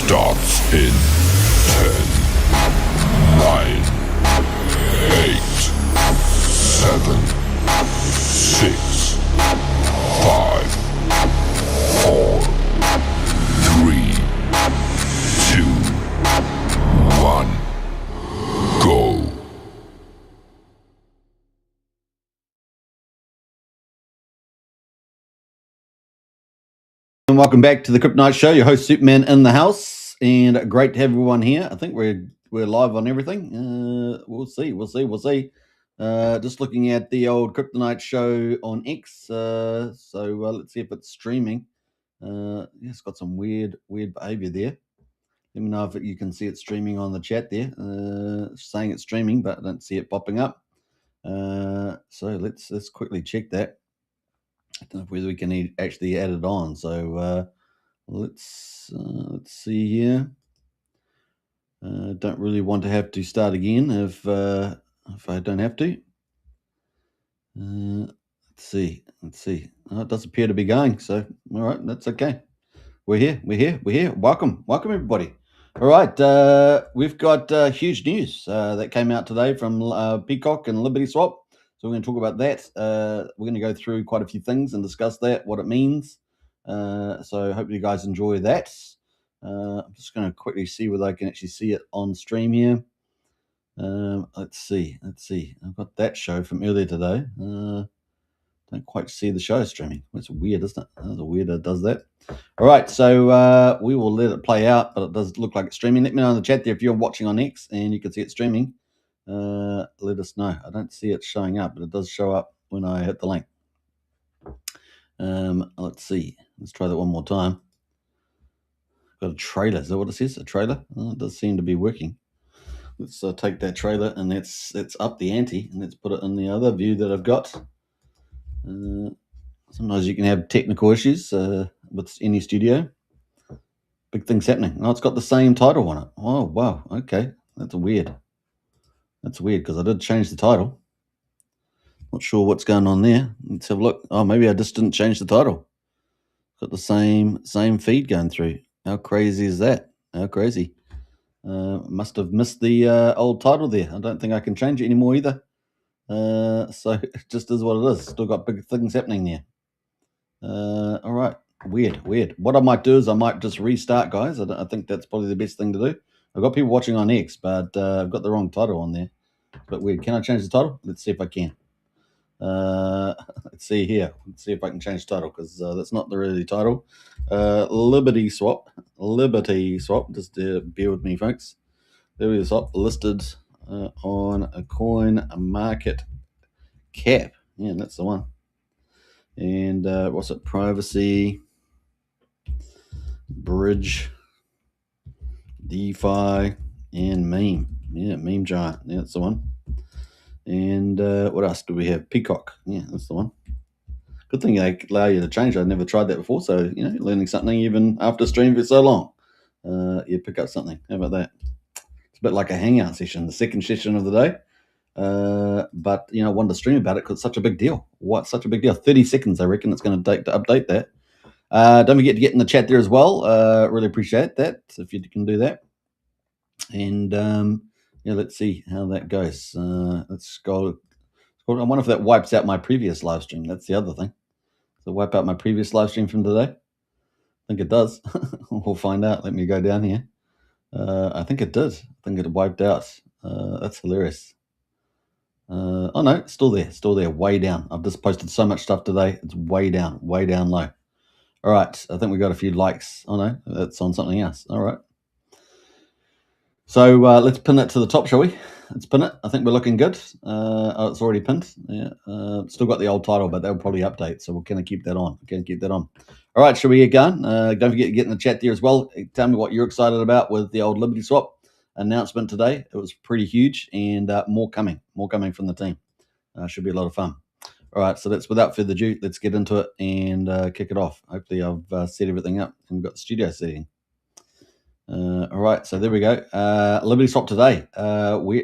starts in 10, 9, 8, 7, 6, 5, 4, 3, 2, 1, go. And welcome back to the Crypto Night Show. Your host Superman in the house, and great to have everyone here. I think we're live on everything. We'll see. Just looking at the old Crypto Night Show on X. Let's see if it's streaming. It's got some weird behavior there. Let me know if you can see it streaming on the chat there. Saying it's streaming, but I don't see it popping up. So let's quickly check that. I don't know whether we can actually add it on. So let's see here. Don't really want to have to start again if I don't have to. Let's see. Oh, it does appear to be going. So all right, that's okay. We're here. Welcome everybody. All right, we've got huge news that came out today from PCock and LibertySwap. So we're going to talk about that. We're going to go through quite a few things and discuss that, what it means. So hope you guys enjoy that. I'm just going to quickly see whether I can actually see it on stream here. Let's see. I've got that show from earlier today. Don't quite see the show streaming. That's weird, isn't it? That's weird it does that. All right, so we will let it play out, but it does look like it's streaming. Let me know in the chat there if you're watching on X and you can see it streaming. Let us know. I don't see it showing up, but it does show up when I hit the link. Let's see. Let's try that one more time. Got a trailer. Is that what it says? A trailer? Oh, it does seem to be working. Let's take that trailer and let's up the ante and let's put it in the other view that I've got. Sometimes you can have technical issues with any studio. Big things happening. Oh, it's got the same title on it. Oh, wow. Okay. That's weird because I did change the title. Not sure what's going on there. Let's have a look. Oh, maybe I just didn't change the title. Got the same feed going through. How crazy is that? How crazy. Must have missed the old title there. I don't think I can change it anymore either. So it just is what it is. Still got big things happening there. All right. Weird. What I might do is I might just restart, guys. I think that's probably the best thing to do. I've got people watching on X, but I've got the wrong title on there. But weird. Can I change the title? Let's see if I can. Let's see here. Let's see if I can change the title because that's not the really title. LibertySwap. Just bear with me, folks. LibertySwap listed on a CoinMarketCap. Yeah, that's the one. And what's it? Privacy, bridge, DeFi, and meme. Yeah, meme giant. Yeah, that's the one. And what else do we have? PCock. Yeah, that's the one. Good thing they allow you to change. I've never tried that before, so learning something even after stream for so long. You pick up something. How about that? It's a bit like a hangout session, the second session of the day. But I wanted to stream about it because it's such a big deal. What? Such a big deal? 30 seconds, I reckon it's going to take to update that. Don't forget to get in the chat there as well. Really appreciate that if you can do that. And let's see how that goes. Let's go. I wonder if that wipes out my previous live stream. That's the other thing. So wipe out my previous live stream from today. I think it does. We'll find out. Let me go down here. I think it did. I think it wiped out. That's hilarious. Oh no, it's still there, way down. I've just posted so much stuff today. It's way down low. All right, I think we got a few likes. Oh no, that's on something else. All right. So let's pin that to the top, shall we? Let's pin it. I think we're looking good. Oh, it's already pinned. Yeah. Still got the old title, but they'll probably update. So we're going to keep that on. All right, shall we get going? Don't forget to get in the chat there as well. Tell me what you're excited about with the old LibertySwap announcement today. It was pretty huge, and more coming from the team. Should be a lot of fun. All right, so that's without further ado, let's get into it and kick it off. Hopefully I've set everything up and got the studio setting. All right, so there we go. LibertySwap today.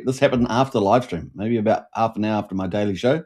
This happened after the live stream, maybe about half an hour after my daily show,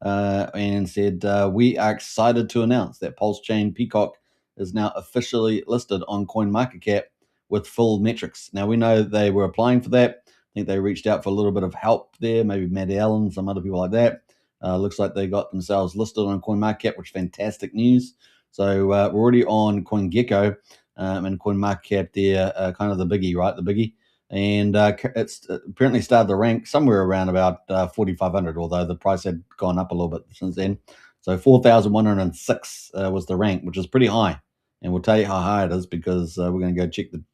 and said we are excited to announce that Pulse Chain PCock is now officially listed on CoinMarketCap with full metrics. Now, we know they were applying for that. I think they reached out for a little bit of help there, maybe Matt Allen, some other people like that. Looks like they got themselves listed on CoinMarketCap, which is fantastic news. So we're already on CoinGecko and CoinMarketCap there, kind of the biggie, right? The biggie. And it's apparently started to rank somewhere around about 4,500, although the price had gone up a little bit since then. So 4,106 was the rank, which is pretty high. And we'll tell you how high it is because we're going to go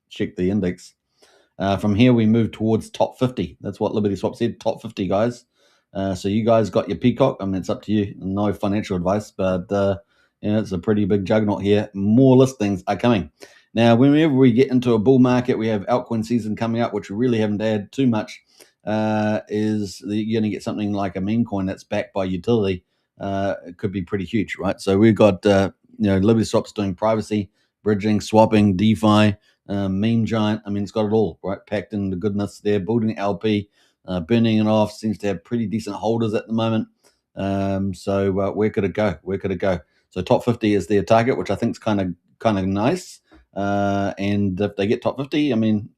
check the index. From here, we move towards top 50. That's what LibertySwap said, top 50, guys. So you guys got your PCock. I mean, it's up to you. No financial advice, but it's a pretty big juggernaut here. More listings are coming. Now, whenever we get into a bull market, we have altcoin season coming up, which we really haven't had too much, is you're going to get something like a meme coin that's backed by utility. It could be pretty huge, right? So we've got, LibertySwap's doing privacy, bridging, swapping, DeFi, meme giant. I mean, it's got it all, right? Packed in the goodness there, building LP, burning it off, seems to have pretty decent holders at the moment. So where could it go? Where could it go? So top 50 is their target, which I think is kind of nice. And if they get top 50, I mean,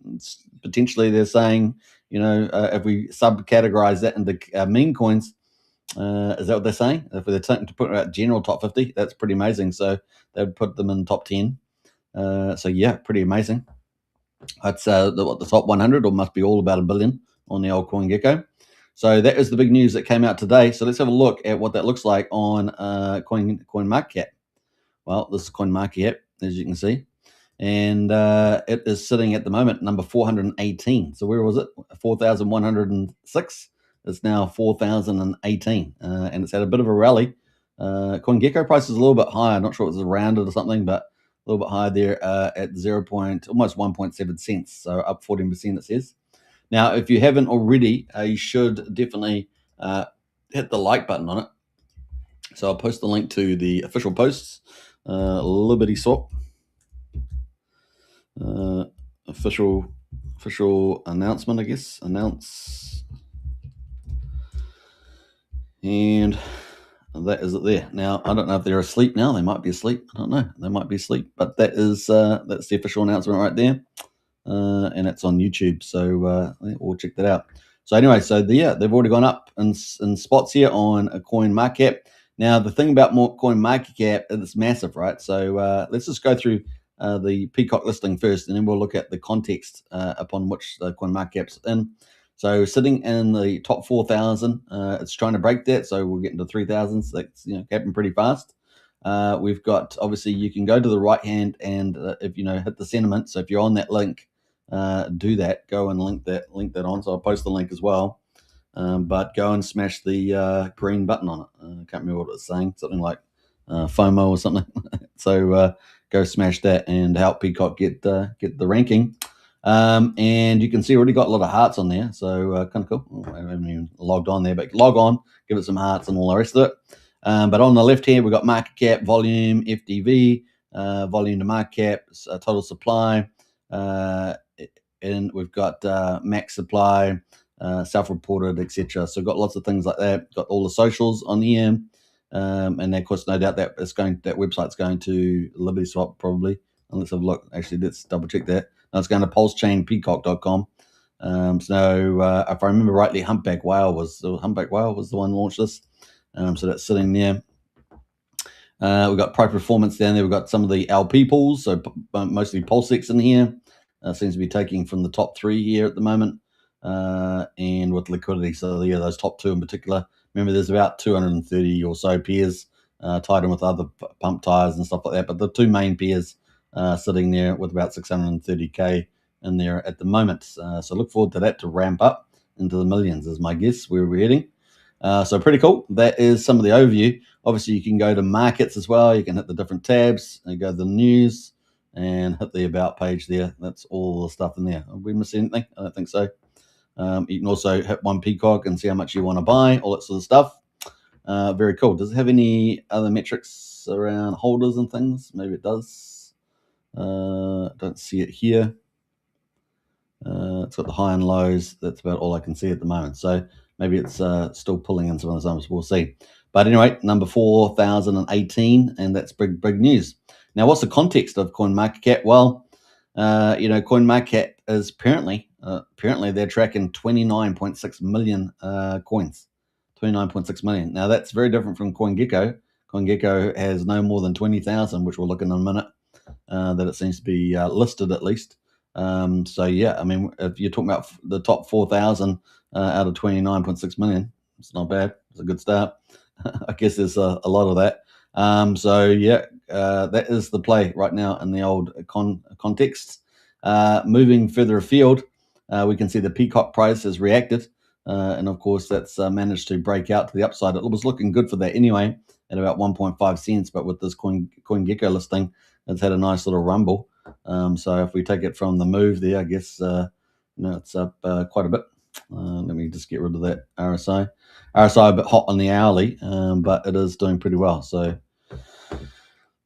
potentially they're saying, if we subcategorize that into meme coins, is that what they're saying? If they're taking to put out general top 50, that's pretty amazing. So they would put them in top 10. So yeah, pretty amazing. That's the top 100, or must be all about $1 billion on the old CoinGecko. So that is the big news that came out today. So let's have a look at what that looks like on CoinMarketCap. Well, this is CoinMarketCap, as you can see. And it is sitting at the moment number 418. So where was it? 4,106. It's now 4,018, and it's had a bit of a rally. CoinGecko price is a little bit higher. I'm not sure it was rounded or something, but a little bit higher there at almost 1.7 cents. So up 14%, it says. Now, if you haven't already, you should definitely hit the like button on it. So I'll post the link to the official posts, LibertySwap. Official announcement, I guess. And that is it there. Now, I don't know if they're asleep now. They might be asleep. I don't know. They might be asleep. But that is that's the official announcement right there. And it's on YouTube. So we'll check that out. So anyway, they've already gone up in spots here on a CoinMarketCap. Now, the thing about CoinMarketCap, it's massive, right? So let's just go through the PCock listing first, and then we'll look at the context upon which the CoinMarketCap's in. So sitting in the top 4,000, it's trying to break that, so we'll get into 3,000. So that's happening pretty fast. We've got, obviously, you can go to the right hand and if hit the sentiment. So if you're on that link, do that. Go and link that on. So I'll post the link as well. But go and smash the green button on it. I can't remember what it's saying. Something like FOMO or something. So go smash that and help PCock get the ranking. And you can see already got a lot of hearts on there. So kind of cool. I haven't even logged on there, but log on, give it some hearts and all the rest of it. But on the left here, we've got market cap, volume, FDV, volume to market cap, total supply, and we've got max supply, self-reported, etc. So we've got lots of things like that. Got all the socials on here, and of course, no doubt that website's going to LibertySwap probably. And let's have a look. Actually, let's double check that. No, it's going to pulsechainpeacock.com. So if I remember rightly, Humpback Whale was the one who launched this. So that's sitting there. We've got Pro Performance down there. We've got some of the LP pools, so mostly PulseX in here. Seems to be taking from the top 3 here at the moment, and with liquidity. So yeah, those top 2 in particular. Remember, there's about 230 or so pairs tied in with other pump tires and stuff like that. But the 2 main pairs sitting there with about 630K in there at the moment. So look forward to that to ramp up into the millions, is my guess, where we're heading. So pretty cool. That is some of the overview. Obviously, you can go to markets as well. You can hit the different tabs and go to the news and hit the about page there. That's all the stuff in there. Have we missed anything? I don't think so. You can also hit one PCock and see how much you want to buy, all that sort of stuff. Very cool. Does it have any other metrics around holders and things? Maybe it does. Don't see it here. It's got the high and lows. That's about all I can see at the moment. So maybe it's still pulling in some of the numbers. We'll see. But anyway, number 4,018, and that's big news. Now, what's the context of CoinMarketCap? Well, CoinMarketCap is apparently they're tracking 29.6 million coins. 29.6 million. Now that's very different from CoinGecko. CoinGecko has no more than 20,000, which we'll look in a minute. That it seems to be listed at least. So yeah, I mean, if you're talking about the top 4,000 out of 29.6 million, it's not bad. It's a good start. I guess there's a lot of that. So yeah, that is the play right now in the old context. Moving further afield, we can see the PCock price has reacted. And of course, that's managed to break out to the upside. It was looking good for that anyway, at about 1.5 cents. But with this CoinGecko listing, it's had a nice little rumble. So if we take it from the move there, I guess it's up quite a bit. Let me just get rid of that RSI. RSI a bit hot on the hourly, but it is doing pretty well. So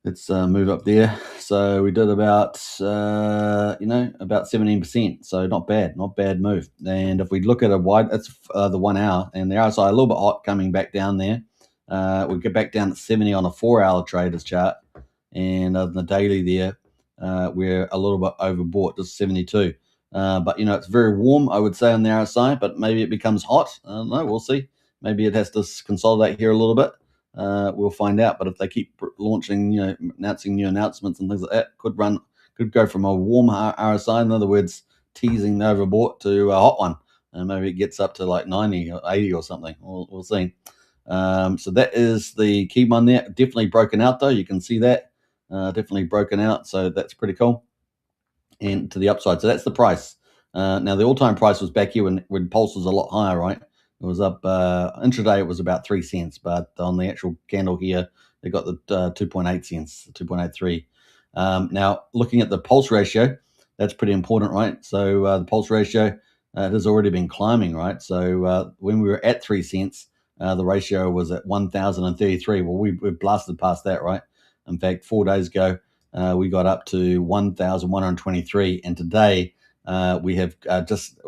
let's move up there. So we did about 17%. So not bad move. And if we look at a wide, it's the 1 hour, and the RSI a little bit hot coming back down there. We'll get back down to 70 on a 4-hour traders chart, and on the daily there, we're a little bit overbought, just 72. But it's very warm, I would say, on the RSI, but maybe it becomes hot. I don't know, we'll see. Maybe it has to consolidate here a little bit. We'll find out. But if they keep launching, announcing new announcements and things like that, could go from a warm RSI, in other words, teasing the overbought, to a hot one, and maybe it gets up to like 90 or 80 or something. We'll see. So that is the key one there. Definitely broken out though. You can see that definitely broken out. So that's pretty cool. And to the upside. So that's the price. Now the all-time price was back here when Pulse was a lot higher, right? It was up intraday. It was about 3 cents, but on the actual candle here, they got the 2.8 cents, 2.83. Now looking at the Pulse ratio, that's pretty important, right? So the Pulse ratio it has already been climbing, right? So when we were at 3 cents, the ratio was at 1,033. Well, we blasted past that, right? In fact, 4 days ago, we got up to 1,123, and today we have just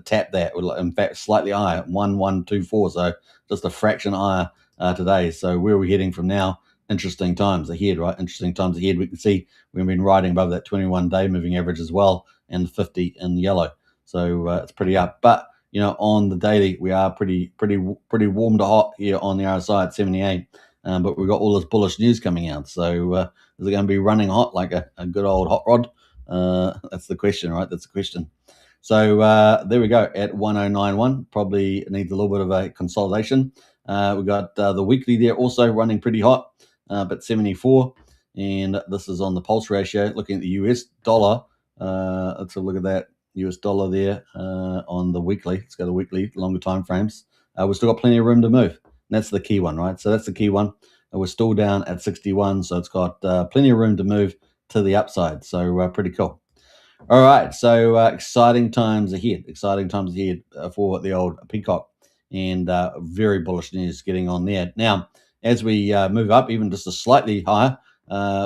tapped that. In fact, slightly higher, 1,124. So just a fraction higher today. So where are we heading from now? Interesting times ahead, right? Interesting times ahead. We can see we've been riding above that 21-day moving average as well, and 50 in yellow. So it's pretty up. But on the daily, we are pretty warm to hot here on the RSI at 78. But we've got all this bullish news coming out. So is it going to be running hot like a good old hot rod? That's the question, right? That's the question. So there we go at 1091. Probably needs a little bit of a consolidation. We've got the weekly there also running pretty hot, but 74. And this is on the Pulse ratio. Looking at the US dollar, let's have a look at that US dollar there on the weekly. Let's go to weekly, longer time frames. We've still got plenty of room to move. And that's the key one, right? So that's the key one. We're still down at 61, so it's got plenty of room to move to the upside. So pretty cool. All right, so exciting times ahead. Exciting times ahead for the old PCock, and very bullish news getting on there. Now, as we move up, even just a slightly higher,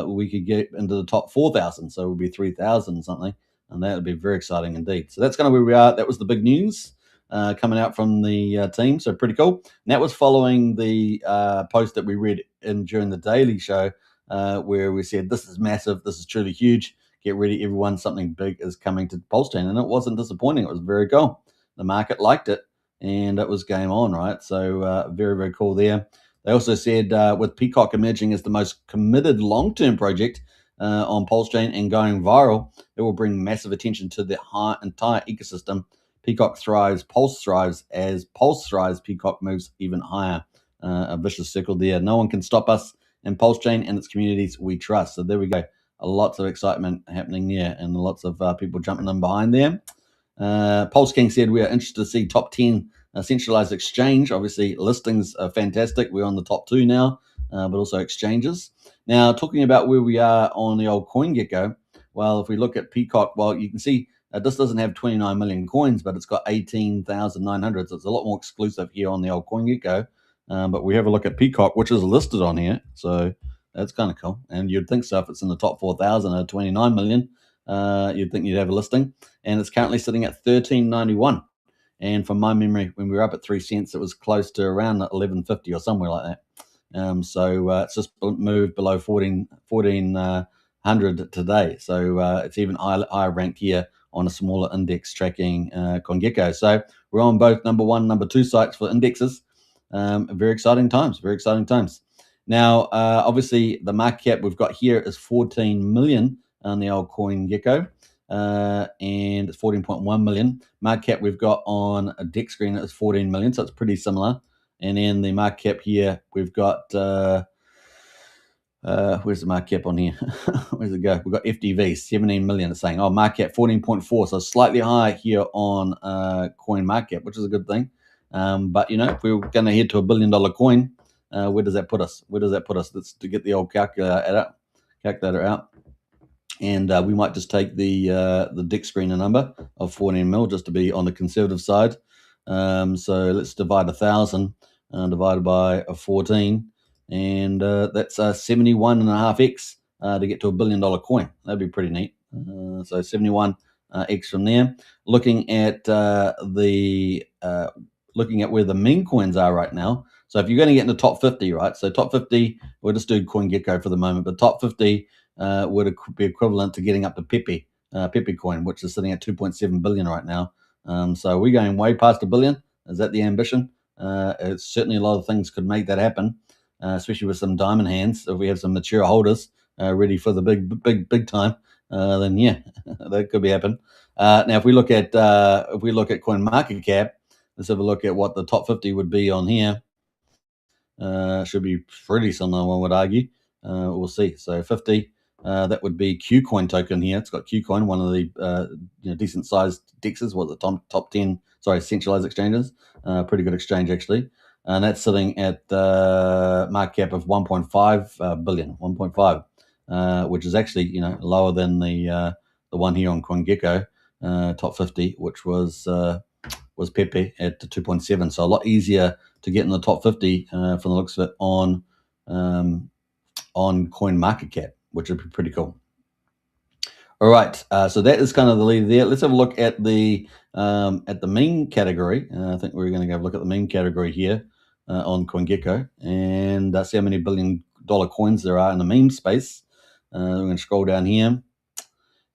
we could get into the top 4,000. So it would be 3,000 something, and that would be very exciting indeed. So that's kind of where we are. That was the big news coming out from the team. So pretty cool. And that was following the post that we read during the daily show, where we said, this is massive. This is truly huge. Get ready, everyone. Something big is coming to Pulse Chain. And it wasn't disappointing. It was very cool. The market liked it, and it was game on, right? So very, very cool there. They also said with PCock emerging as the most committed long-term project on Pulse Chain and going viral, it will bring massive attention to the entire ecosystem. PCock thrives, Pulse thrives. As Pulse thrives, PCock moves even higher. A vicious circle there. No one can stop us, and Pulse Chain and its communities we trust. So there we go. Lots of excitement happening there, and lots of people jumping in behind there. Pulse King said we are interested to see top 10 centralized exchange. Obviously, listings are fantastic. We're on the top 2 now, but also exchanges. Now, talking about where we are on the old CoinGecko, well, if we look at PCock, well, you can see this doesn't have 29 million coins, but it's got 18,900. So it's a lot more exclusive here on the old CoinGecko. But we have a look at PCock, which is listed on here. So that's kind of cool. And you'd think so if it's in the top 4,000 or 29 million, you'd think you'd have a listing. And it's currently sitting at 13.91. And from my memory, when we were up at 3 cents, it was close to around 11.50 or somewhere like that. So it's just moved below 14 100 today. So it's even higher ranked here on a smaller index tracking CoinGecko. So we're on both number 1, number 2 sites for indexes. Very exciting times. Very exciting times. Now, obviously, the market cap we've got here is 14 million on the old CoinGecko, and it's 14.1 million. Market cap we've got on a deck screen is 14 million, so it's pretty similar. And then the market cap here, we've got where's the market cap on here? Where's it go? We've got FDV, 17 million. It's saying, market cap 14.4, so slightly higher here on CoinMarketCap, which is a good thing. But, if we were going to head to $1 billion coin, where does that put us? Let's to get the old calculator out. And we might just take the deck screener number of 14 mil just to be on the conservative side. So let's divide 1,000 divided by 14. And that's 71.5x to get to $1 billion coin. That'd be pretty neat. So 71x from there. Looking at where the meme coins are right now. So if you're going to get in the top 50, right? So top 50, we'll just do CoinGecko for the moment. But top 50 would be equivalent to getting up to Pepe coin, which is sitting at 2.7 billion right now. So we're going way past $1 billion. Is that the ambition? It's certainly a lot of things could make that happen. Especially with some diamond hands. If we have some mature holders ready for the big time, then yeah, that could be happen. Now, if we look at CoinMarketCap, let's have a look at what the top 50 would be on here. Should be pretty similar, one would argue. We'll see. So 50, that would be Qcoin token here. It's got Qcoin, one of the decent sized dexes. What the top 10? Sorry, centralized exchanges. Pretty good exchange actually. And that's sitting at the market cap of 1.5 billion, 1.5, which is actually lower than the one here on CoinGecko, top 50, which was Pepe at 2.7. So a lot easier to get in the top 50 from the looks of it on CoinMarketCap, which would be pretty cool. All right, so that is kind of the lead there. Let's have a look at the meme category. I think we're going to go have a look at the meme category here on CoinGecko and see how many $1 billion coins there are in the meme space. We're going to scroll down here,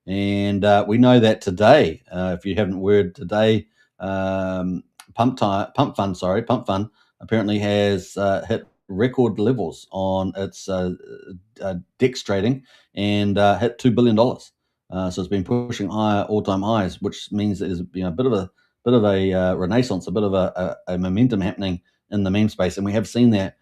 and we know that today, if you haven't heard today, Pump Fund apparently has hit record levels on its DEX trading and hit $2 billion. So it's been pushing higher all-time highs, which means there's a bit of a renaissance, a bit of a momentum happening in the meme space, and we have seen that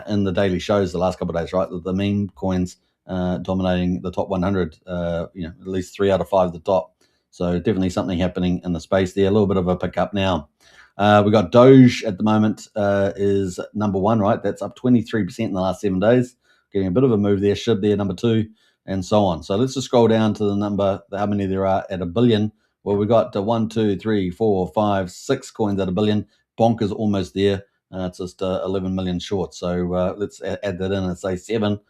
in the daily shows the last couple of days, right? The meme coins dominating the top 100, at least 3 out of 5 at the top. So definitely something happening in the space there. A little bit of a pickup now. We got Doge at the moment is number 1, right? That's up 23% in the last 7 days, getting a bit of a move there. SHIB there, number 2, and so on. So let's just scroll down to the number, how many there are at $1 billion. Well, we got 1, 2, 3, 4, 5, 6 coins at $1 billion. Bonk is almost there. It's just 11 million short. So let's add that in and say 7.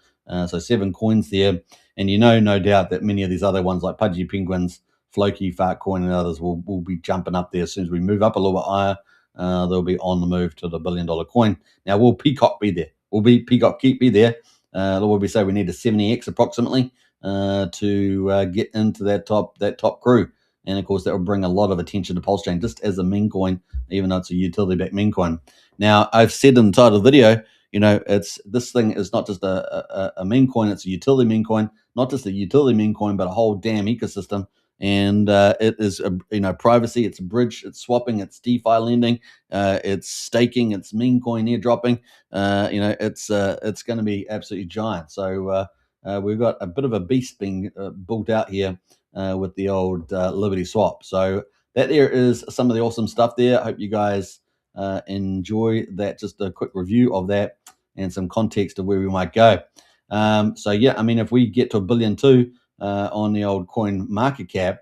So 7 coins there. And no doubt that many of these other ones like Pudgy Penguins, Floki, Fartcoin, and others will be jumping up there as soon as we move up a little bit higher. They'll be on the move to the $1 billion coin. Now, will PCock be there? Will PCock be there? What we say, we need a 70x approximately to get into that top crew. And of course, that will bring a lot of attention to Pulse Chain, just as a meme coin, even though it's a utility-backed meme coin. Now, I've said in the title of the video, this thing is not just a meme coin; it's a utility meme coin. Not just a utility meme coin, but a whole damn ecosystem. And it is privacy, it's bridge, it's swapping, it's DeFi lending, it's staking, it's meme coin airdropping. It's going to be absolutely giant. So we've got a bit of a beast being built out here with the old LibertySwap. So that there is some of the awesome stuff there. I hope you guys enjoy that. Just a quick review of that and some context of where we might go. So yeah, if we get to $1 billion too, on the old CoinMarketCap,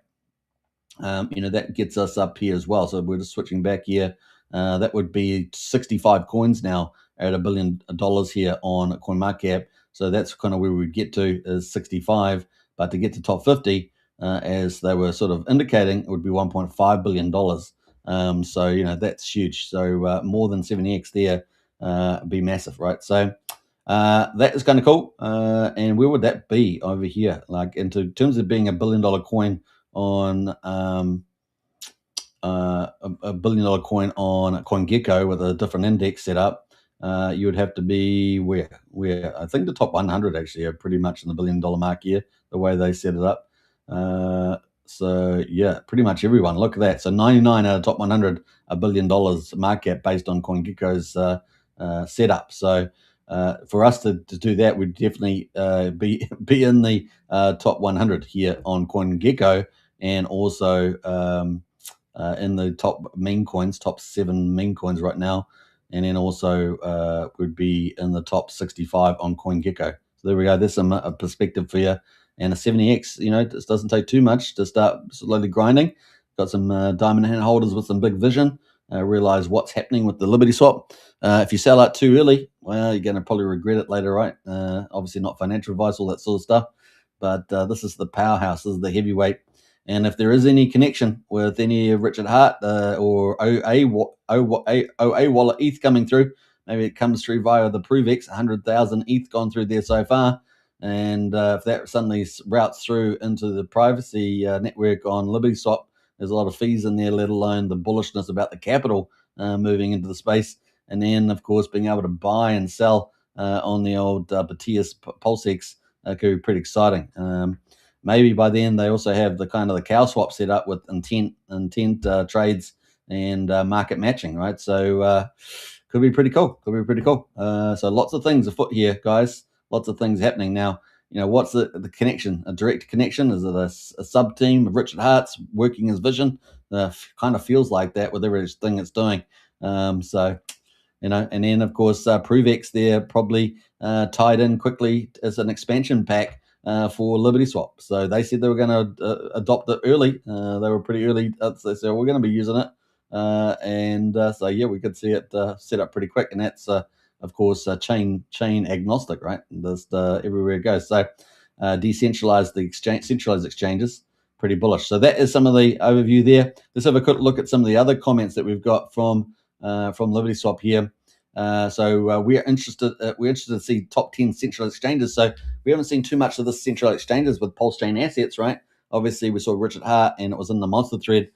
that gets us up here as well. So we're just switching back here. That would be 65 coins now at $1 billion here on CoinMarketCap. So that's kind of where we would get to, is 65. But to get to top 50, as they were sort of indicating, it would be $1.5 billion. So that's huge. So more than 70x there, be massive, right? So That is kind of cool. And where would that be over here? Like into terms of being $1 billion coin on $1 billion coin on CoinGecko with a different index set up, you would have to be where I think the top 100 actually are pretty much in the $1 billion mark here, the way they set it up. So yeah, pretty much everyone. Look at that. So 99 out of top 100 $1 billion market cap based on CoinGecko's setup. So for us to do that, we'd definitely be in the top 100 here on CoinGecko, and also in the top meme coins, top 7 meme coins right now, and then also would be in the top 65 on CoinGecko. So there we go. There's a perspective for you. And a 70x, this doesn't take too much to start slowly grinding. Got some diamond hand holders with some big vision. Realize what's happening with the LibertySwap. If you sell out too early, well, you're going to probably regret it later, right? Obviously not financial advice, all that sort of stuff. But this is the powerhouse. This is the heavyweight. And if there is any connection with any of Richard Hart or OA wallet ETH coming through, maybe it comes through via the ProveX, 100,000 ETH gone through there so far. And if that suddenly routes through into the privacy network on LibertySwap, there's a lot of fees in there, let alone the bullishness about the capital moving into the space. And then, of course, being able to buy and sell on the old Batias PulseX could be pretty exciting. Maybe by then they also have the kind of the cow swap set up with intent trades and market matching, right? So could be pretty cool. So lots of things afoot here, guys. Lots of things happening now. What's the connection? A direct connection? Is it a sub team of Richard Hart's working his vision? Kind of feels like that with everything it's doing. So and then of course ProveX there probably tied in quickly as an expansion pack for LibertySwap. So they said they were going to adopt it early. They were pretty early. So we're going to be using it. So yeah, we could see it set up pretty quick. And that's, of course, chain agnostic, right? Just everywhere it goes. So decentralized centralized exchanges, pretty bullish. So that is some of the overview there. Let's have a quick look at some of the other comments that we've got from LibertySwap here. So we're interested to see top 10 central exchanges. So we haven't seen too much of this central exchanges with Pulse Chain assets, right? Obviously, we saw Richard Hart, and it was in the monster thread,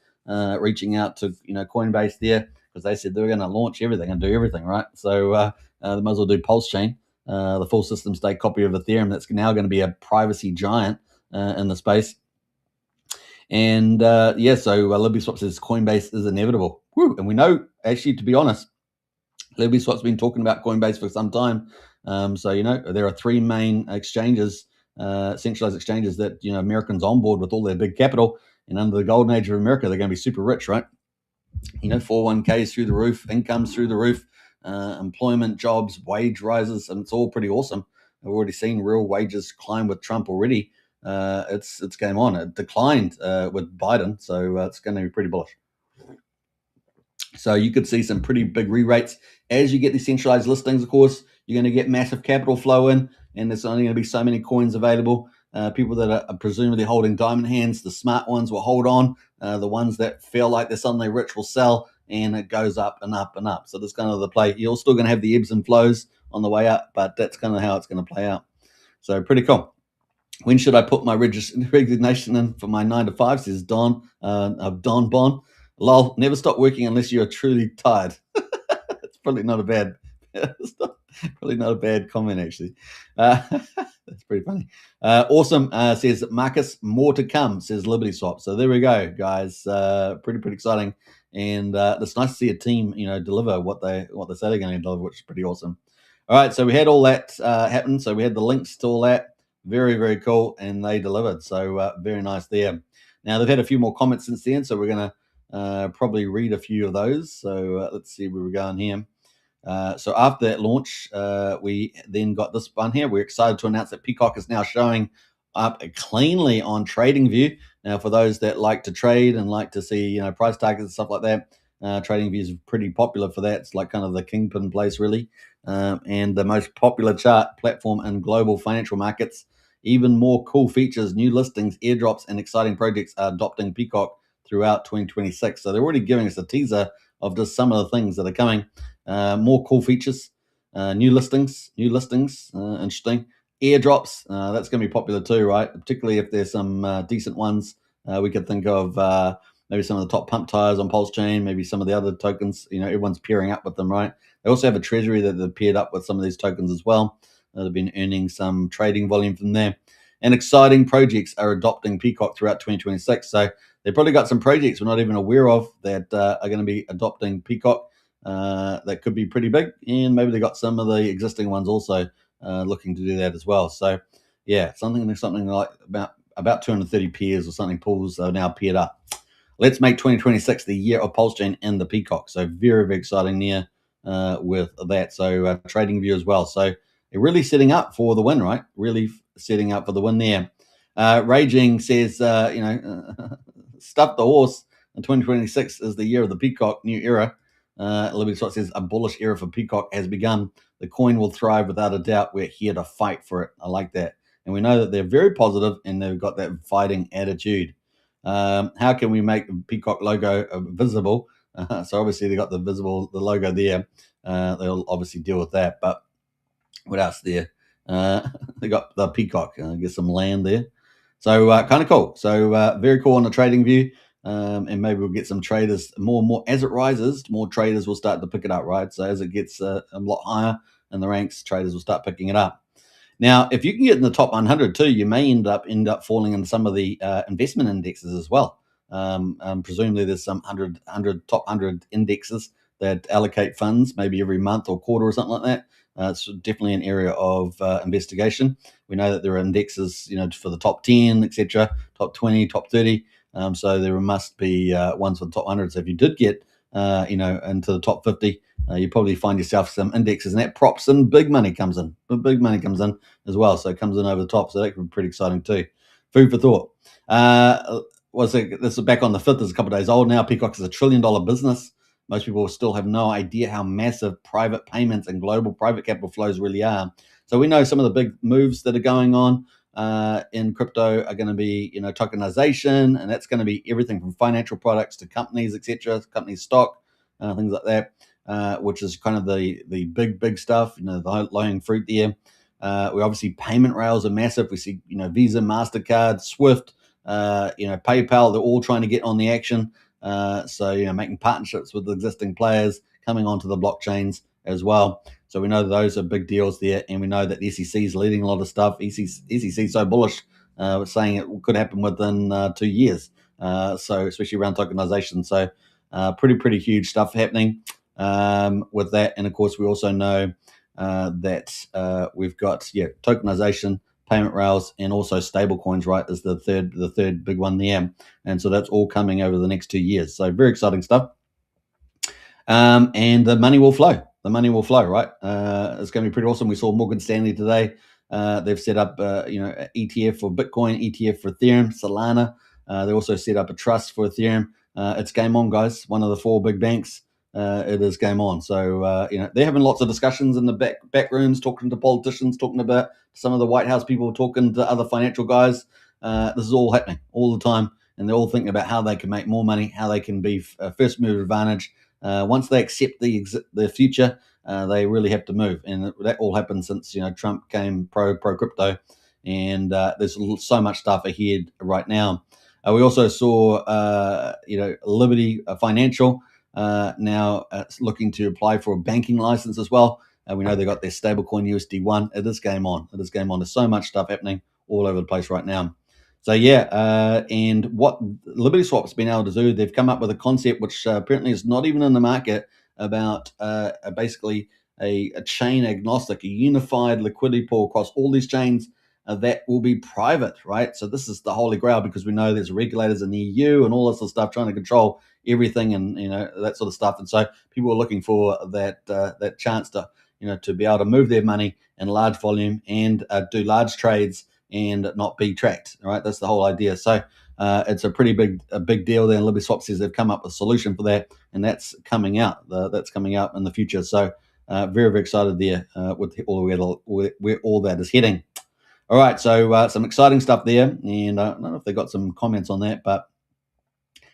reaching out to Coinbase there, because they said they were going to launch everything and do everything, right? So they might as well do Pulse Chain, the full system state copy of Ethereum that's now going to be a privacy giant in the space. And so LibertySwap says Coinbase is inevitable. Woo! And we know, actually, to be honest, LibertySwap's been talking about Coinbase for some time. So there are 3 main exchanges, centralized exchanges that Americans on board with all their big capital. And under the golden age of America, they're going to be super rich, right? 401ks through the roof, incomes through the roof, employment, jobs, wage rises, and it's all pretty awesome. We've already seen real wages climb with Trump already. It's game on. It declined with Biden, so it's going to be pretty bullish. So you could see some pretty big re-rates. As you get these centralized listings, of course, you're going to get massive capital flow in, and there's only going to be so many coins available. People that are presumably holding diamond hands, the smart ones will hold on. The ones that feel like they're suddenly rich will sell, and it goes up and up and up. So that's kind of the play. You're still going to have the ebbs and flows on the way up, but that's kind of how it's going to play out. So pretty cool. When should I put my resignation in for my 9 to 5, says Don Bon. Lol, never stop working unless you're truly tired. It's probably not a bad comment, actually. That's pretty funny. Awesome, says Marcus. More to come, says LibertySwap. So there we go, guys. Pretty exciting, and it's nice to see a team, deliver what they say they're going to deliver, which is pretty awesome. All right, so we had all that happen. So we had the links to all that. Very, very cool, and they delivered. So very nice there. Now they've had a few more comments since then, so we're going to probably read a few of those. So let's see where we're going here. So after that launch, we then got this one here. We're excited to announce that PCock is now showing up cleanly on TradingView. Now, for those that like to trade and like to see price targets and stuff like that, TradingView is pretty popular for that. It's like kind of the kingpin place, really, and the most popular chart platform in global financial markets. Even more cool features, new listings, airdrops, and exciting projects are adopting PCock throughout 2026. So they're already giving us a teaser of just some of the things that are coming. More cool features. New listings, interesting. Airdrops, that's going to be popular too, right? Particularly if there's some decent ones. We could think of maybe some of the top pump tires on Pulse Chain, maybe some of the other tokens. Everyone's pairing up with them, right? They also have a treasury that they've paired up with some of these tokens as well. They've been earning some trading volume from there. And exciting projects are adopting PCock throughout 2026. So they've probably got some projects we're not even aware of that are going to be adopting PCock. That could be pretty big, and maybe they got some of the existing ones also looking to do that as well. So yeah, something like about 230 pairs or something pools are now paired up. Let's make 2026 the year of Pulse Chain and the PCock. So very, very exciting there with that. So trading view as well. So they're really setting up for the win, right? Really setting up for the win there. Raging says, stuff the horse. And 2026 is the year of the PCock, new era. LibertySwap says a bullish era for PCock has begun. The coin will thrive without a doubt. We're here to fight for it. I like that. And we know that they're very positive and they've got that fighting attitude. How can we make the PCock logo visible? So obviously they got the logo there. They'll obviously deal with that. But what else there? They got the PCock. Get some land there. So kind of cool. So very cool on the trading view. And maybe we'll get some traders more and more as it rises. More traders will start to pick it up, right? So as it gets a lot higher in the ranks, traders will start picking it up. Now, if you can get in the top 100 too, you may end up falling in some of the investment indexes as well. Presumably, there's some top 100 indexes that allocate funds maybe every month or quarter or something like that. It's definitely an area of investigation. We know that there are indexes, for the top 10, etc., top 20, top 30. So there must be ones for the top 100. So if you did get, into the top 50, you probably find yourself some indexes, and that props and big money comes in. Big money comes in as well, so it comes in over the top. So that could be pretty exciting too. Food for thought. This is back on the 5th. It's a couple of days old now. PCock is $1 trillion business. Most people still have no idea how massive private payments and global private capital flows really are. So we know some of the big moves that are going on in crypto are going to be, tokenization, and that's going to be everything from financial products to companies, etc., company stock, things like that, which is kind of the big stuff, the low-hanging fruit there. We obviously payment rails are massive. We see, Visa, MasterCard, Swift, PayPal, they're all trying to get on the action. So, making partnerships with existing players, coming onto the blockchains as well. So we know that those are big deals there, and we know that the SEC is leading a lot of stuff. SEC is so bullish, saying it could happen within 2 years. So especially around tokenization. So pretty huge stuff happening with that. And of course, we also know that we've got tokenization, payment rails, and also stable coins, right, is the third big one there. And so that's all coming over the next 2 years. So very exciting stuff. And the money will flow. Right? It's going to be pretty awesome. We saw Morgan Stanley today. They've set up, ETF for Bitcoin, ETF for Ethereum, Solana. They also set up a trust for Ethereum. It's game on, guys. One of the 4 big banks. It is game on. So, they're having lots of discussions in the back rooms, talking to politicians, talking about some of the White House people, talking to other financial guys. This is all happening all the time. And they're all thinking about how they can make more money, how they can be first mover advantage. Once they accept the future, they really have to move, and that all happened since Trump came pro crypto, and there's so much stuff ahead right now. We also saw Liberty Financial now looking to apply for a banking license as well. We know they got their stablecoin USD1. It is game on. There's so much stuff happening all over the place right now. So and what LibertySwap's been able to do, they've come up with a concept which apparently is not even in the market about basically a chain agnostic, a unified liquidity pool across all these chains that will be private, right? So this is the holy grail, because we know there's regulators in the EU and all this sort of stuff trying to control everything and that sort of stuff. And so people are looking for that chance to to be able to move their money in large volume and do large trades and not be tracked. Right, that's the whole idea. So it's a pretty big deal there. And LibertySwap says they've come up with a solution for that, and that's coming out. That's coming out in the future. So very, very excited there with where all that is heading. All right, so some exciting stuff there, and I don't know if they got some comments on that, but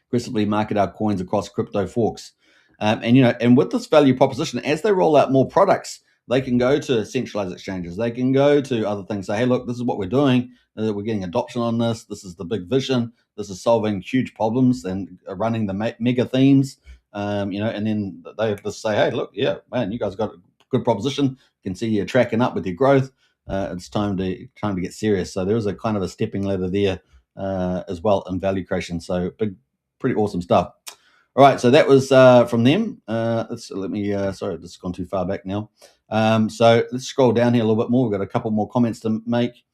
aggressively market our coins across crypto forks, and with this value proposition, as they roll out more products, they can go to centralized exchanges. They can go to other things. Say, hey, look, this is what we're doing. We're getting adoption on this. This is the big vision. This is solving huge problems and running the mega themes. And then they just say, hey, look, yeah, man, you guys got a good proposition. You can see you're tracking up with your growth. It's time to get serious. So there is a kind of a stepping ladder there as well in value creation. So pretty awesome stuff. All right, so that was from them. Sorry, I've just gone too far back now. So let's scroll down here a little bit more. We've got a couple more comments to make.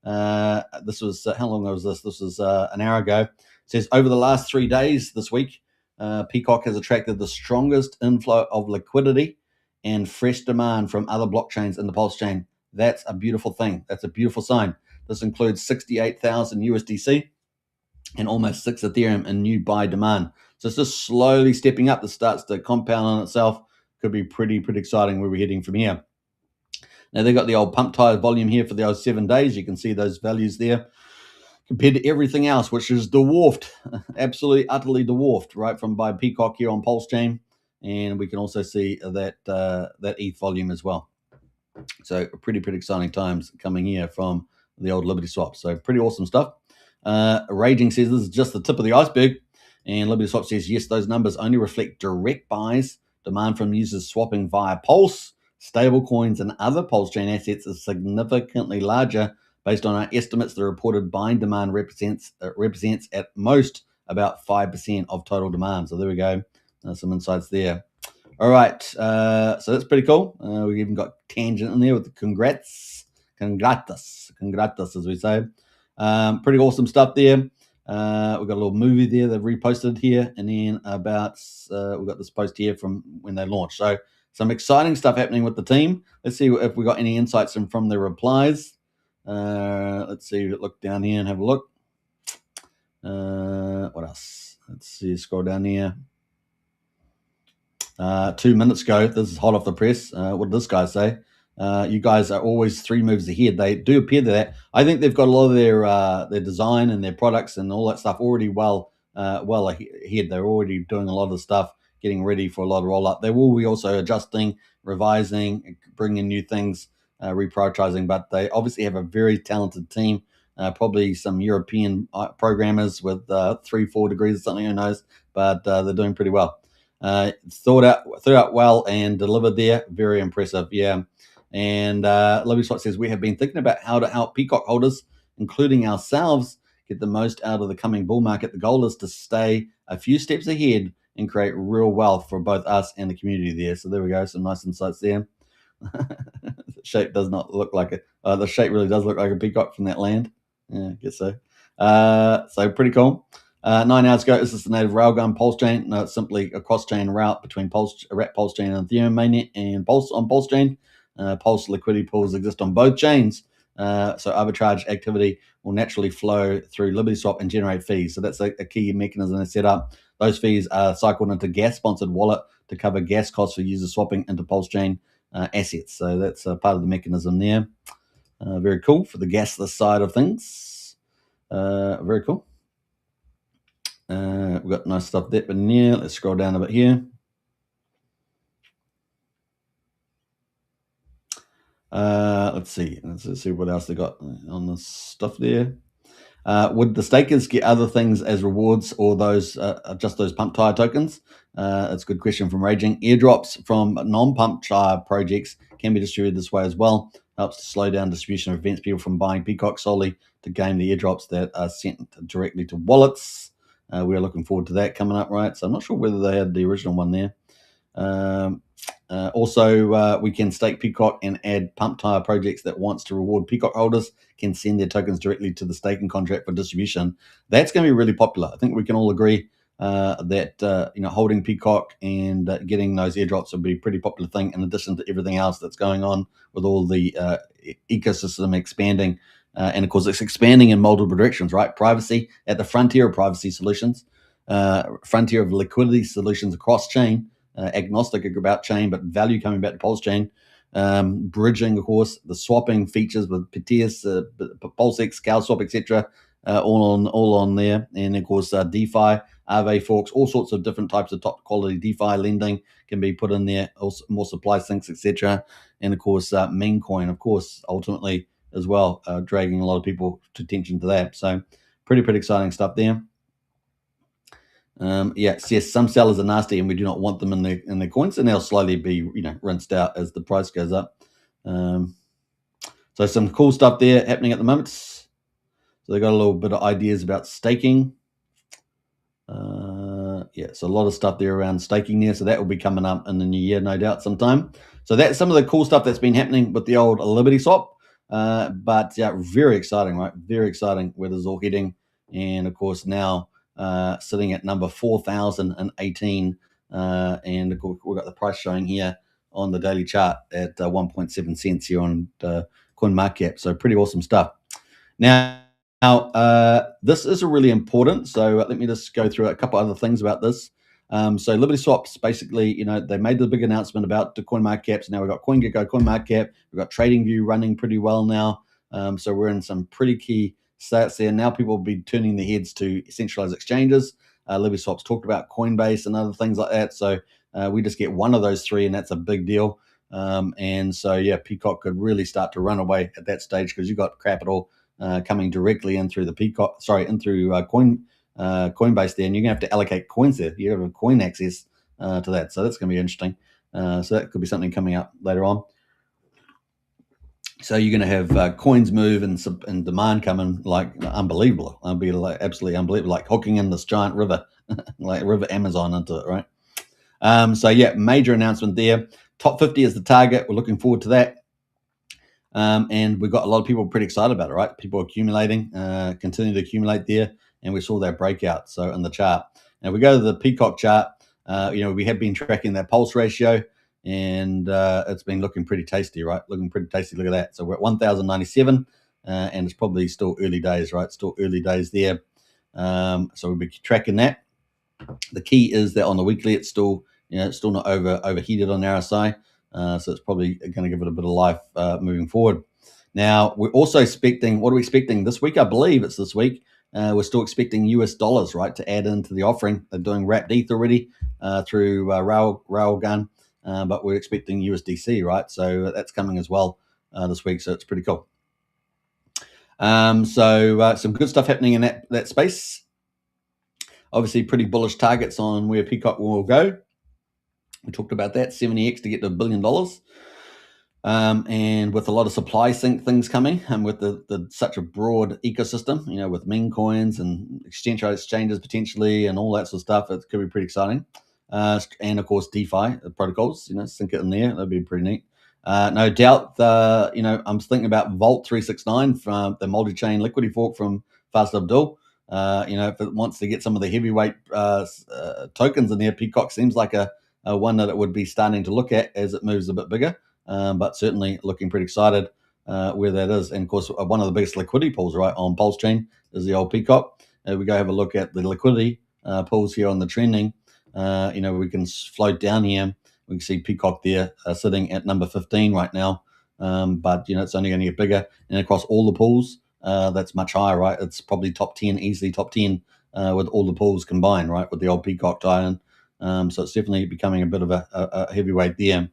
This was, how long ago was this? This was an hour ago. It says, over the last 3 days this week, PCock has attracted the strongest inflow of liquidity and fresh demand from other blockchains in the Pulse chain. That's a beautiful thing. That's a beautiful sign. This includes 68,000 USDC and almost 6 Ethereum in new buy demand. So it's just slowly stepping up. This starts to compound on itself. Could be pretty exciting where we're heading from here. Now, they've got the old pump tire volume here for the old 7 days. You can see those values there compared to everything else, which is dwarfed, absolutely, utterly dwarfed, right, from by PCock here on Pulse Chain. And we can also see that ETH volume as well. So pretty exciting times coming here from the old LibertySwap. So pretty awesome stuff. Raging says this is just the tip of the iceberg. And LibertySwap says, yes, those numbers only reflect direct buys. Demand from users swapping via Pulse, stablecoins, and other Pulse chain assets is significantly larger. Based on our estimates, the reported buying demand represents at most about 5% of total demand. So there we go. Some insights there. All right. So that's pretty cool. We've even got Tangent in there with the congratus, as we say. Pretty awesome stuff there. We've got a little movie there they've reposted here, and then we've got this post here from when they launched. So some exciting stuff happening with the team. Let's see if we got any insights from the replies. Let's see. Look down here and have a look. What else? Let's see. Scroll down here. 2 minutes ago, this is hot off the press. What did this guy say? You guys are always 3 moves ahead. They do appear to that. I think they've got a lot of their design and their products and all that stuff already well ahead. They're already doing a lot of stuff, getting ready for a lot of roll-up. They will be also adjusting, revising, bringing new things, reprioritizing. But they obviously have a very talented team. Probably some European programmers with 3-4 degrees or something, who knows? But they're doing pretty well. Thought out well and delivered there. Very impressive, yeah. And LibertySwap says, we have been thinking about how to help PCock holders, including ourselves, get the most out of the coming bull market. The goal is to stay a few steps ahead and create real wealth for both us and the community there. So there we go. Some nice insights there. The shape does not look like it. The shape really does look like a peacock from that land. Yeah, I guess so. So pretty cool. 9 hours ago, is this the native railgun Pulse chain? No, it's simply a cross-chain route between Pulse chain and Ethereum mainnet and Pulse on Pulse chain. Pulse liquidity pools exist on both chains. So arbitrage activity will naturally flow through LibertySwap and generate fees. So that's a key mechanism to set up. Those fees are cycled into gas-sponsored wallet to cover gas costs for users swapping into Pulse chain assets. So that's part of the mechanism there. Very cool for the gasless side of things. Very cool. We've got nice stuff there, but yeah, let's scroll down a bit here. Let's see what else they got on this stuff there. Would the stakers get other things as rewards, or those just those pump tire tokens? That's a good question from Raging. Airdrops from non-pump tire projects can be distributed this way as well. Helps to slow down distribution of events, people from buying PCock solely to gain the airdrops that are sent directly to wallets. We're looking forward to that coming up, right? So I'm not sure whether they had the original one there. Also, we can stake PCock and add pump tire projects that wants to reward PCock holders can send their tokens directly to the staking contract for distribution. That's going to be really popular. I think we can all agree that holding PCock and getting those airdrops will be a pretty popular thing, in addition to everything else that's going on with all the ecosystem expanding. And of course, it's expanding in multiple directions, right? Privacy at the frontier of privacy solutions, frontier of liquidity solutions across chain, agnostic about chain, but value coming back to Pulse chain, bridging, of course, the swapping features with PTS, PulseX, CalSwap, etc., all on there, and of course DeFi, Aave forks, all sorts of different types of top quality DeFi lending can be put in there, also more supply sinks, etc. And of course, meme coin, of course, ultimately as well, dragging a lot of people to attention to that. So pretty exciting stuff there. Yes, some sellers are nasty, and we do not want them in their coins, and they'll slowly be rinsed out as the price goes up. So some cool stuff there happening at the moment. So they got a little bit of ideas about staking. So a lot of stuff there around staking there. So that will be coming up in the new year, no doubt, sometime. So that's some of the cool stuff that's been happening with the old LibertySwap. But yeah, very exciting, right? Very exciting where this is all heading. And of course now sitting at number 4,018. And of course we've got the price showing here on the daily chart at 1.7 cents here on CoinMarketCap. So pretty awesome stuff. Now, this is really important. So let me just go through a couple other things about this. So LibertySwap's basically, they made the big announcement about the CoinMarketCap. So now we've got CoinGecko, CoinMarketCap. We've got TradingView running pretty well now. So we're in some pretty key stats there. Now people will be turning their heads to centralized exchanges. LibertySwap's talked about Coinbase and other things like that. So we just get one of those three, and that's a big deal. And so, yeah, PCock could really start to run away at that stage because you've got capital coming directly in through the Coinbase there, and you're gonna have to allocate coins there. You have coin access to that, so that's gonna be interesting. So that could be something coming up later on. So you're gonna have coins move and demand coming like unbelievable. It'll be like absolutely unbelievable, like hooking in this giant river, like River Amazon into it, right? So yeah, major announcement there. Top 50 is the target. We're looking forward to that. And we've got a lot of people pretty excited about it, right? People accumulating, continue to accumulate there, and we saw that breakout. So in the chart, now we go to the PCock chart. We have been tracking that pulse ratio, and it's been looking pretty tasty, right? Looking pretty tasty. Look at that. So we're at 1,097, and it's probably still early days, right? Still early days there. So we'll be tracking that. The key is that on the weekly, it's still not overheated on RSI. So it's probably going to give it a bit of life moving forward. Now, we're also expecting, what are we expecting this week? I believe it's this week. We're still expecting US dollars, right, to add into the offering. They're doing wrapped ETH already through Railgun, but we're expecting USDC, right? So that's coming as well this week. So it's pretty cool. So some good stuff happening in that space. Obviously, pretty bullish targets on where PCock will go. We talked about that, 70x to get to $1 billion. And with a lot of supply sink things coming, and with the such a broad ecosystem, with meme coins and exchanges potentially and all that sort of stuff, it could be pretty exciting. And of course, DeFi protocols, sink it in there. That'd be pretty neat. No doubt, I'm thinking about Vault 369 from the multi-chain liquidity fork from Fast Abdul. If it wants to get some of the heavyweight tokens in there, PCock seems like a one that it would be starting to look at as it moves a bit bigger, but certainly looking pretty excited where that is. And of course, one of the biggest liquidity pools, right, on Pulse Chain is the old PCock. We go have a look at the liquidity pools here on the trending. We can float down here. We can see PCock there sitting at number 15 right now, but it's only going to get bigger. And across all the pools, that's much higher, right? It's probably top 10, easily top 10 with all the pools combined, right, with the old PCock tie-in. So it's definitely becoming a bit of a heavyweight there.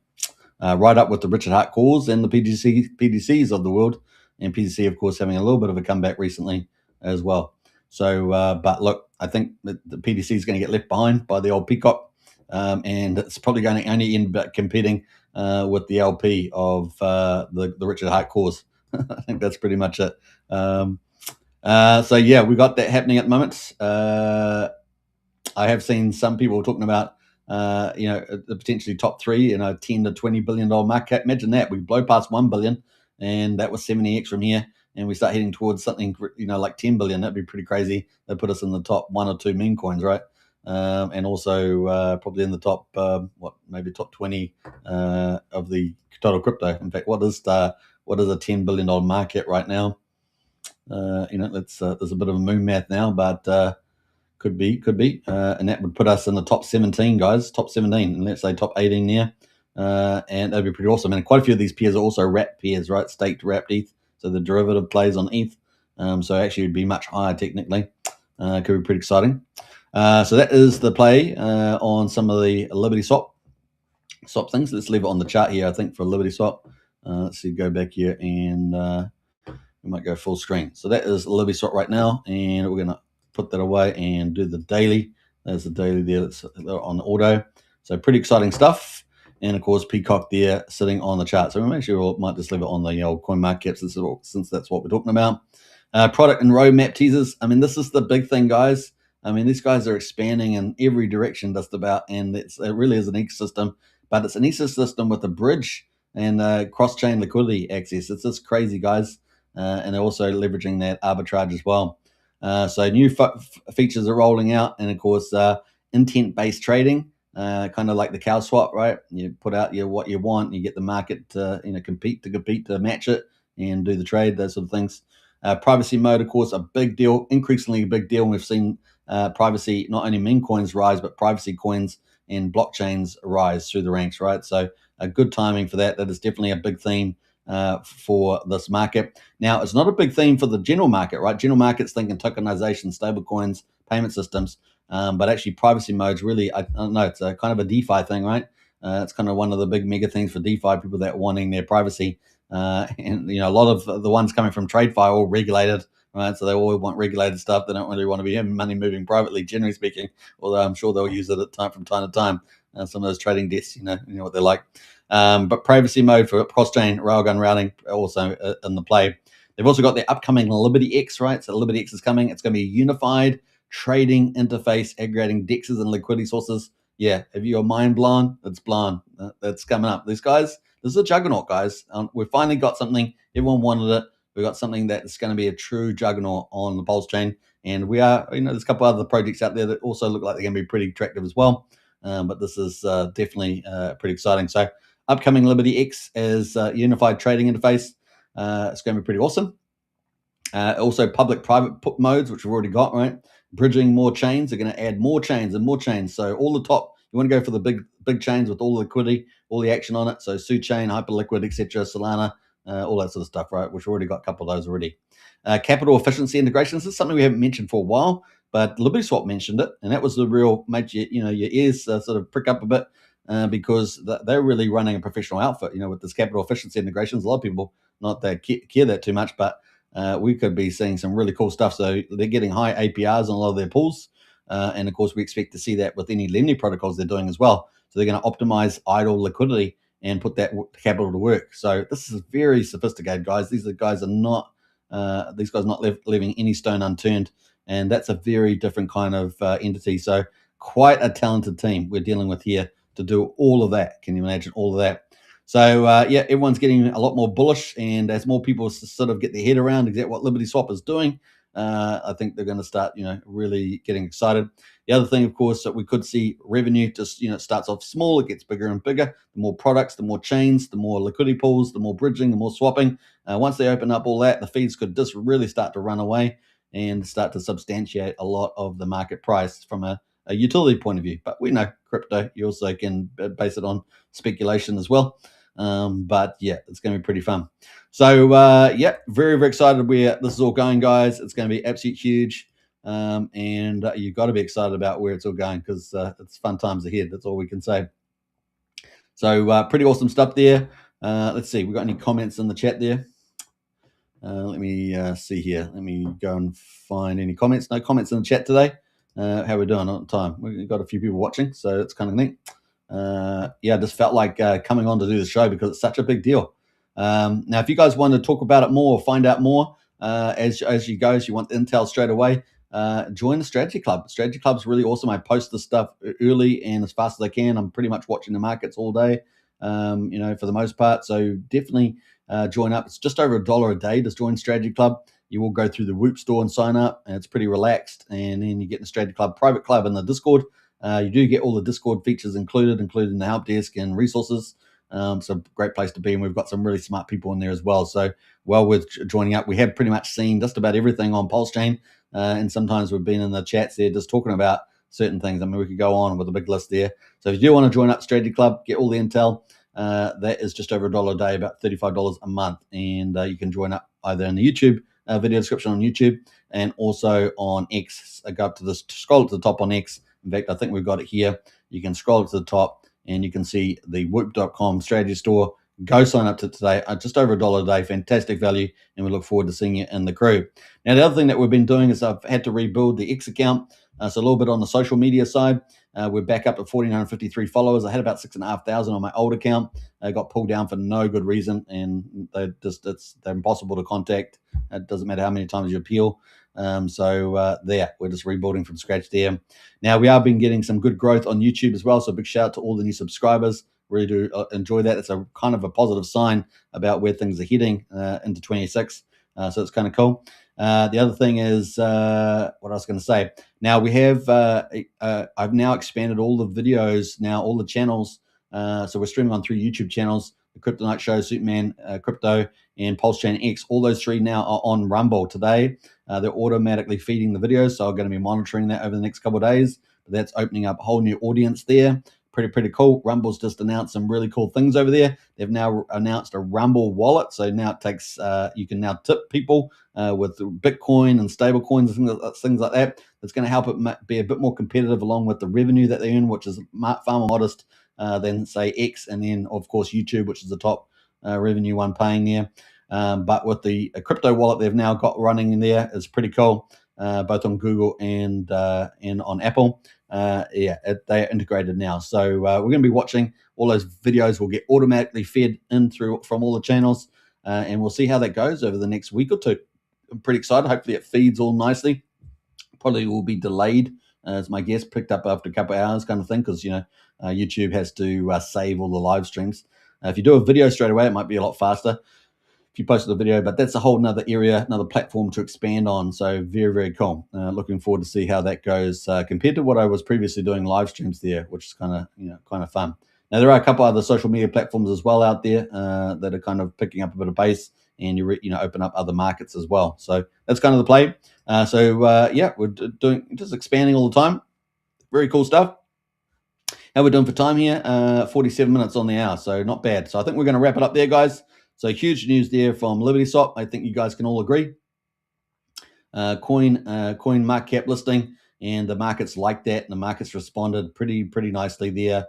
Right up with the Richard Hart cores and the PDCs of the world. And PDC, of course, having a little bit of a comeback recently as well. So, but look, I think that the PDC is going to get left behind by the old PCock. And it's probably going to only end up competing with the LP of the Richard Hart cores. I think that's pretty much it. So, yeah, we got that happening at the moment. I have seen some people talking about, the potentially top three, $10 to $20 billion market cap. Imagine that. We blow past 1 billion, and that was 70x from here, and we start heading towards something, like 10 billion. That'd be pretty crazy. That'd put us in the top 1 or 2 meme coins, right? And also probably in the top, maybe top 20 of the total crypto. In fact, what is a $10 billion market right now? There's a bit of a moon math now, but could be, and that would put us in the top 17, guys, top 17, and let's say top 18 there, and that'd be pretty awesome. And quite a few of these pairs are also wrapped pairs, right? Staked wrapped ETH, so the derivative plays on ETH, so actually it'd be much higher technically. Could be pretty exciting. So that is the play on some of the LibertySwap things. Let's leave it on the chart here, I think, for LibertySwap. Let's see, go back here and we might go full screen. So that is LibertySwap right now, and we're going to put that away and do the daily. There's the daily there that's on auto. So pretty exciting stuff. And of course, PCock there sitting on the chart. So we might just leave it on the old CoinMarketCap since that's what we're talking about. Product and roadmap teasers. I mean, this is the big thing, guys. I mean, these guys are expanding in every direction just about, and it really is an ecosystem, but it's an ecosystem with a bridge and cross-chain liquidity access. It's just crazy, guys. And they're also leveraging that arbitrage as well. So new features are rolling out, and of course, intent-based trading, kind of like the cow swap, right? You put out what you want, you get the market to compete to match it and do the trade, those sort of things. Privacy mode, of course, a big deal, increasingly a big deal. And we've seen privacy, not only meme coins rise, but privacy coins and blockchains rise through the ranks, right? So a good timing for that. That is definitely a big theme for this market. Now, it's not a big theme for the general market, right? General market's thinking tokenization, stable coins, payment systems, but actually privacy mode's really, I don't know, it's a kind of a DeFi thing, right? It's kind of one of the big mega things for DeFi, people that are wanting their privacy. And a lot of the ones coming from TradeFi are all regulated, right? So they all want regulated stuff. They don't really want to be money moving privately, generally speaking. Although I'm sure they'll use it from time to time. Some of those trading desks, you know what they're like. But privacy mode for cross-chain railgun routing also in the play. They've also got their upcoming LibertyX, right? So LibertyX is coming. It's going to be a unified trading interface aggregating DEXs and liquidity sources. Yeah, if you're mind blown, it's blown. That's coming up. These guys. This is a juggernaut, guys. We've finally got something. Everyone wanted it. We've got something that's going to be a true juggernaut on the Pulse chain. And we are, there's a couple other projects out there that also look like they're going to be pretty attractive as well. But this is definitely pretty exciting. So upcoming LibertyX is a unified trading interface. It's going to be pretty awesome. Also public-private modes, which we've already got, right? Bridging more chains. They're going to add more chains and more chains. So all the top, you want to go for the big chains with all the liquidity, all the action on it. So Suchain, Hyperliquid, etc., Solana, all that sort of stuff, right? Which we've already got a couple of those already. Capital efficiency integrations. This is something we haven't mentioned for a while, but LibertySwap mentioned it, and that was the real made your ears sort of prick up a bit because they're really running a professional outfit. With this capital efficiency integrations, a lot of people not that care that too much, but we could be seeing some really cool stuff. So they're getting high APRs on a lot of their pools. And of course, we expect to see that with any lending protocols they're doing as well. So they're going to optimize idle liquidity and put that capital to work. So this is very sophisticated, guys. These guys are not leaving any stone unturned. And that's a very different kind of entity. So quite a talented team we're dealing with here to do all of that. Can you imagine all of that? So, everyone's getting a lot more bullish. And as more people sort of get their head around exactly what LibertySwap is doing, I think they're going to start, really getting excited. The other thing, of course, that we could see revenue just, starts off small. It gets bigger and bigger. The more products, the more chains, the more liquidity pools, the more bridging, the more swapping. Once they open up all that, the fees could just really start to run away and start to substantiate a lot of the market price from a utility point of view. But we know crypto, you also can base it on speculation as well. But yeah, it's going to be pretty fun. So very, very excited where this is all going, guys. It's going to be absolutely huge. And you've got to be excited about where it's all going because it's fun times ahead. That's all we can say. So pretty awesome stuff there. Let's see. We got any comments in the chat there? Let me see here. Let me go and find any comments. No comments in the chat today. How we doing on time? We've got a few people watching, so it's kind of neat. I just felt like coming on to do the show because it's such a big deal. Now, if you guys want to talk about it more or find out more as you go, as you want intel straight away, join the Strategy Club. Strategy Club's really awesome. I post this stuff early and as fast as I can. I'm pretty much watching the markets all day, for the most part. So definitely join up. It's just over $1 a day to join Strategy Club. You will go through the Whoop store and sign up, and it's pretty relaxed. And then you get the Strategy Club private club in the Discord. You do get all the Discord features including the help desk and resources. So great place to be, and we've got some really smart people in there as well. So well worth joining up. We have pretty much seen just about everything on Pulse Chain, and sometimes we've been in the chats there just talking about certain things. I mean, we could go on with a big list there. So if you do want to join up Strategy Club, get all the intel. That is just over $1 a day, about $35 a month, and you can join up either in the YouTube video description on YouTube, and also on X. Go up to this, scroll to the top on X. In fact, I think we've got it here. You can scroll to the top and you can see the whoop.com strategy store. Go sign up to today. Just over $1 a day. Fantastic value. And we look forward to seeing you in the crew. Now, the other thing that we've been doing is I've had to rebuild the X account. So a little bit on the social media side. We're back up to 1,453 followers. I had about 6,500 on my old account. I got pulled down for no good reason, and they're impossible to contact. It doesn't matter how many times you appeal. We're just rebuilding from scratch there. Now, we have been getting some good growth on YouTube as well. So big shout out to all the new subscribers. Really do enjoy that. It's a kind of a positive sign about where things are heading into 26. So it's kind of cool. The other thing is what I was going to say. Now we have I've now expanded all the videos, now all the channels. So we're streaming on 3 YouTube channels: the Crypto Night Show, Superman Crypto, and Pulse Chain X. All those 3 now are on Rumble today. They're automatically feeding the videos, so I'm going to be monitoring that over the next couple of days. But that's opening up a whole new audience there. Pretty cool. Rumble's just announced some really cool things over there. They've now announced a Rumble wallet, so now it takes you can now tip people with Bitcoin and stable coins and things like that. That's going to help it be a bit more competitive along with the revenue that they earn, which is far more modest than say X, and then of course YouTube, which is the top revenue one paying there. But with the crypto wallet they've now got running in there is pretty cool, both on Google and on Apple. They are integrated now. So we're going to be watching all those videos. Will get automatically fed in from all the channels, and we'll see how that goes over the next week or two. I'm pretty excited. Hopefully it feeds all nicely. Probably will be delayed, as my guess, picked up after a couple of hours kind of thing, because YouTube has to save all the live streams. If you do a video straight away, it might be a lot faster if you posted a video, but that's a whole nother area, another platform to expand on. So very cool. Looking forward to see how that goes compared to what I was previously doing live streams there, which is kind of fun. Now there are a couple other social media platforms as well out there that are kind of picking up a bit of pace, and you open up other markets as well. So that's kind of the play. We're doing just expanding all the time. Very cool stuff. How we're doing for time here? 47 minutes on the hour, so not bad. So I think we're going to wrap it up there, guys. So huge news there from LibertySwap. I think you guys can all agree. CoinMarketCap listing, and the markets like that, and the markets responded pretty nicely there.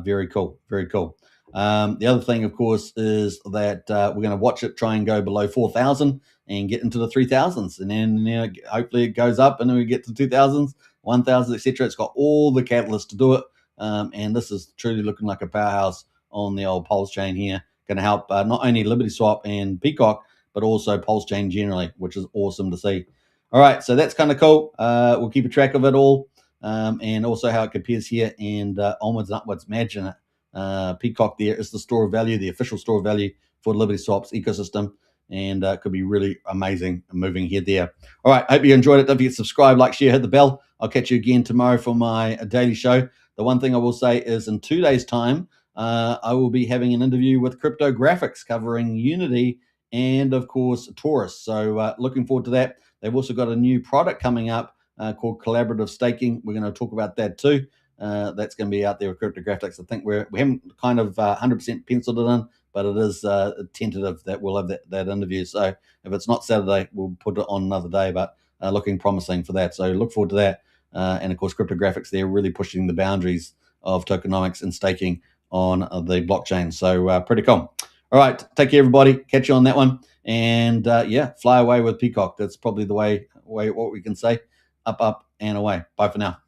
Very cool. The other thing, of course, is that we're going to watch it try and go below 4,000 and get into the 3,000s, and then hopefully it goes up, and then we get to 2,000s, 1,000, etc. It's got all the catalysts to do it, and this is truly looking like a powerhouse on the old Pulse chain here. Going to help not only LibertySwap and PCock, but also Pulse chain generally, which is awesome to see. All right, so that's kind of cool. We'll keep a track of it all, and also how it compares here, and onwards and upwards. Imagine it. PCock there is the store of value, the official store of value for LibertySwap's ecosystem, and could be really amazing moving here there. All right, hope you enjoyed it. Don't forget to subscribe, like, share, hit the bell. I'll catch you again tomorrow for my daily show. The one thing I will say is in 2 days' time, I will be having an interview with Crypto Graphics covering Unity and, of course, Taurus. So looking forward to that. They've also got a new product coming up called Collaborative Staking. We're going to talk about that too. That's going to be out there with Crypto Graphics. I think we haven't kind of 100% penciled it in, but it is tentative that we'll have that interview. So if it's not Saturday, we'll put it on another day, but looking promising for that. So look forward to that. And, of course, Crypto Graphics, they're really pushing the boundaries of tokenomics and staking on the blockchain. So pretty cool. All right, take care, everybody. Catch you on that one. And fly away with PCock. That's probably the way what we can say. Up, and away. Bye for now.